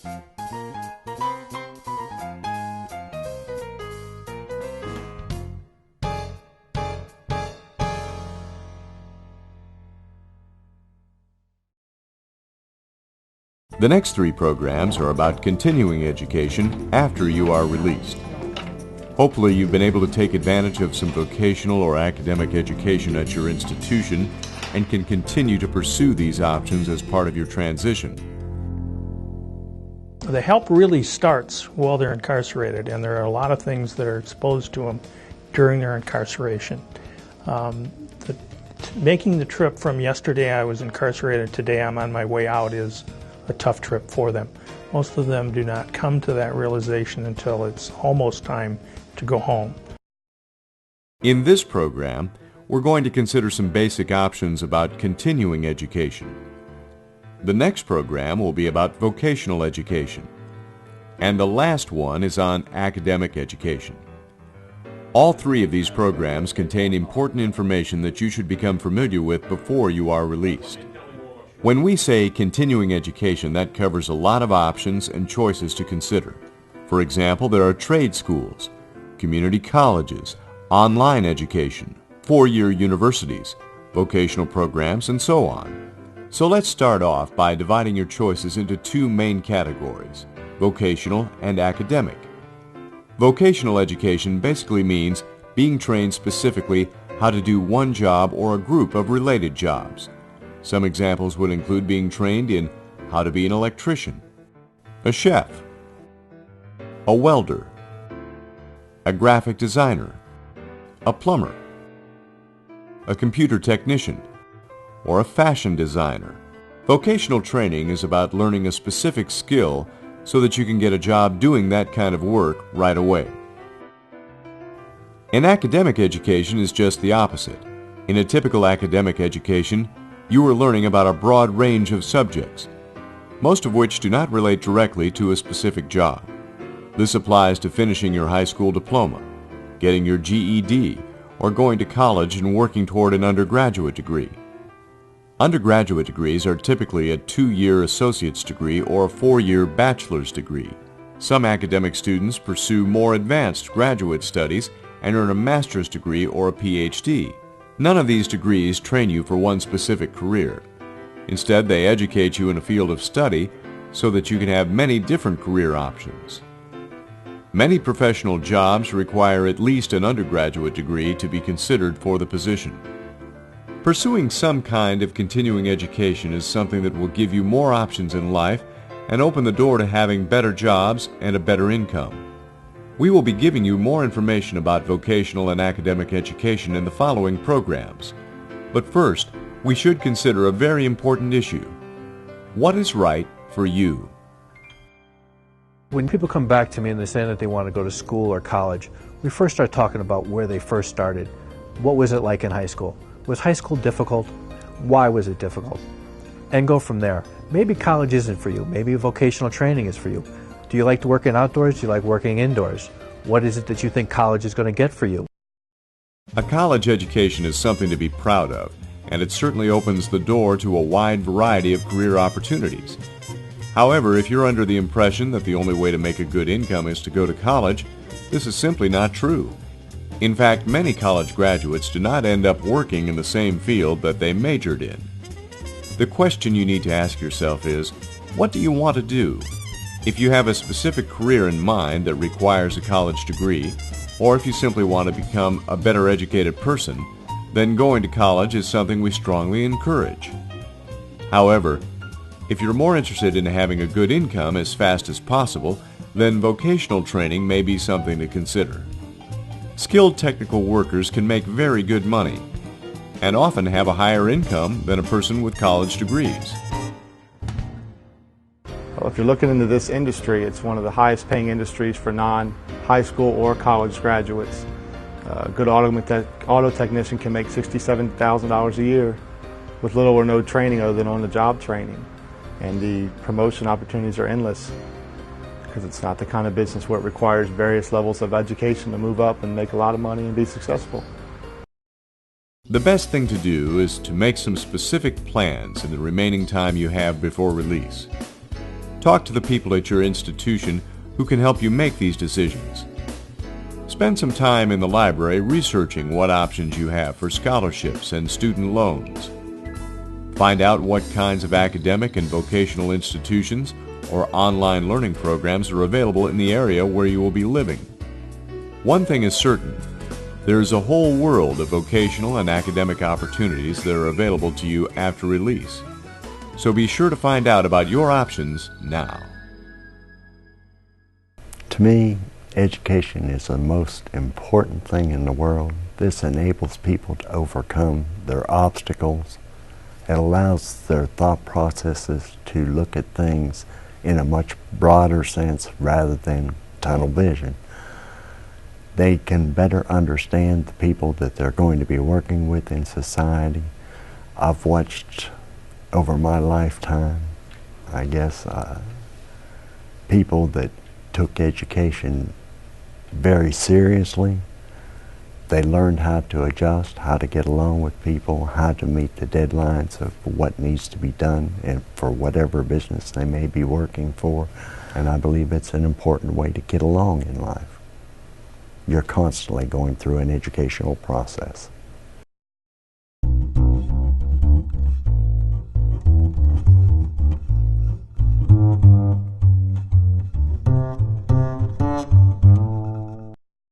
The next three programs are about continuing education after you are released. Hopefully you've been able to take advantage of some vocational or academic education at your institution and can continue to pursue these options as part of your transition. The help really starts while they're incarcerated, and there are a lot of things that are exposed to them during their incarceration. Making the trip from yesterday I was incarcerated, today I'm on my way out is a tough trip for them. Most of them do not come to that realization until it's almost time to go home. In this program, we're going to consider some basic options about continuing education. The next program will be about vocational education. And the last one is on academic education. All three of these programs contain important information that you should become familiar with before you are released. When we say continuing education, that covers a lot of options and choices to consider. For example, there are trade schools, community colleges, online education, four-year universities, vocational programs, and so on. So let's start off by dividing your choices into two main categories, vocational and academic. Vocational education basically means being trained specifically how to do one job or a group of related jobs. Some examples would include being trained in how to be an electrician, a chef, a welder, a graphic designer, a plumber, a computer technician, or a fashion designer. Vocational training is about learning a specific skill so that you can get a job doing that kind of work right away. An academic education is just the opposite. In a typical academic education, you are learning about a broad range of subjects, most of which do not relate directly to a specific job. This applies to finishing your high school diploma, getting your GED, or going to college and working toward an undergraduate degree. Undergraduate degrees are typically a 2-year associate's degree or a 4-year bachelor's degree. Some academic students pursue more advanced graduate studies and earn a master's degree or a PhD. None of these degrees train you for one specific career. Instead, they educate you in a field of study so that you can have many different career options. Many professional jobs require at least an undergraduate degree to be considered for the position. Pursuing some kind of continuing education is something that will give you more options in life and open the door to having better jobs and a better income. We will be giving you more information about vocational and academic education in the following programs. But first, we should consider a very important issue. What is right for you? When people come back to me and they say that they want to go to school or college, we first start talking about where they first started. What was it like in high school? Was high school difficult? Why was it difficult? And go from there. Maybe college isn't for you. Maybe vocational training is for you. Do you like to work outdoors? Do you like working indoors? What is it that you think college is going to get for you? A college education is something to be proud of, and it certainly opens the door to a wide variety of career opportunities. However, if you're under the impression that the only way to make a good income is to go to college, this is simply not true. In fact, many college graduates do not end up working in the same field that they majored in. The question you need to ask yourself is, what do you want to do? If you have a specific career in mind that requires a college degree, or if you simply want to become a better educated person, then going to college is something we strongly encourage. However, if you're more interested in having a good income as fast as possible, then vocational training may be something to consider. Skilled technical workers can make very good money, and often have a higher income than a person with college degrees. Well, if you're looking into this industry, it's one of the highest paying industries for non-high school or college graduates. A good auto technician can make $67,000 a year with little or no training other than on-the-job training. And the promotion opportunities are endless because it's not the kind of business where it requires various levels of education to move up and make a lot of money and be successful. The best thing to do is to make some specific plans in the remaining time you have before release. Talk to the people at your institution who can help you make these decisions. Spend some time in the library researching what options you have for scholarships and student loans. Find out what kinds of academic and vocational institutions or online learning programs are available in the area where you will be living. One thing is certain, there is a whole world of vocational and academic opportunities that are available to you after release. So be sure to find out about your options now. To me, education is the most important thing in the world. This enables people to overcome their obstacles. It allows their thought processes to look at things in a much broader sense rather than tunnel vision. They can better understand the people that they're going to be working with in society. I've watched over my lifetime, I guess, people that took education very seriously. They learned how to adjust, how to get along with people, how to meet the deadlines of what needs to be done and for whatever business they may be working for. And I believe it's an important way to get along in life. You're constantly going through an educational process.